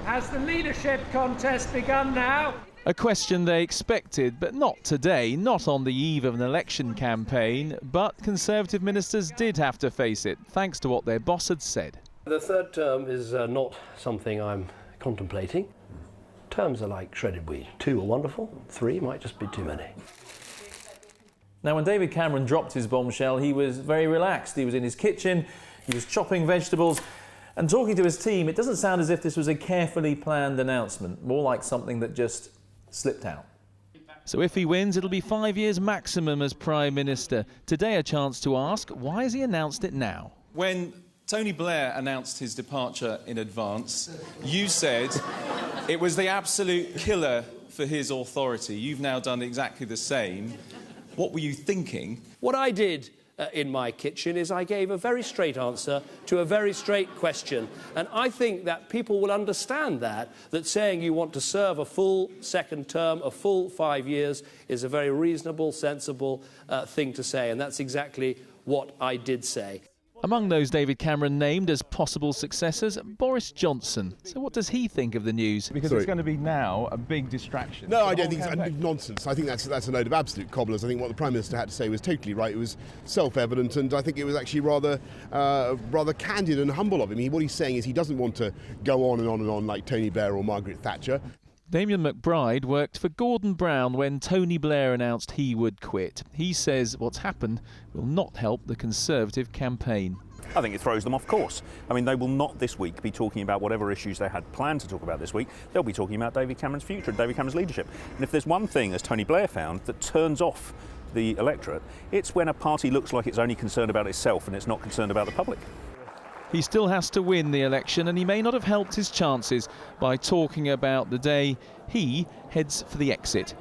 Has the leadership contest begun now? A question they expected, but not today, not on the eve of an election campaign. But Conservative ministers did have to face it, thanks to what their boss had said. The third term is not something I'm contemplating. Terms are like shredded wheat. 2 are wonderful, 3 might just be too many. Now, when David Cameron dropped his bombshell, he was very relaxed. He was in his kitchen, he was chopping vegetables and talking to his team. It doesn't sound as if this was a carefully planned announcement, more like something that just slipped out. So if he wins, it'll be 5 years maximum as Prime Minister. Today a chance to ask, why has he announced it now? When Tony Blair announced his departure in advance, you said it was the absolute killer for his authority. You've now done exactly the same. What were you thinking? What I did in my kitchen is I gave a very straight answer to a very straight question. And I think that people will understand that saying you want to serve a full second term, a full 5 years, is a very reasonable, sensible thing to say. And that's exactly what I did say. Among those David Cameron named as possible successors, Boris Johnson. So what does he think of the news? Because it's going to be now a big distraction. No, I don't think it's nonsense. I think that's a load of absolute cobblers. I think what the Prime Minister had to say was totally right. It was self-evident, and I think it was actually rather candid and humble of him. What he's saying is he doesn't want to go on and on and on like Tony Blair or Margaret Thatcher. Damien McBride worked for Gordon Brown when Tony Blair announced he would quit. He says what's happened will not help the Conservative campaign. I think it throws them off course. I mean, they will not this week be talking about whatever issues they had planned to talk about this week. They'll be talking about David Cameron's future and David Cameron's leadership. And if there's one thing, as Tony Blair found, that turns off the electorate, it's when a party looks like it's only concerned about itself and it's not concerned about the public. He still has to win the election, and he may not have helped his chances by talking about the day he heads for the exit.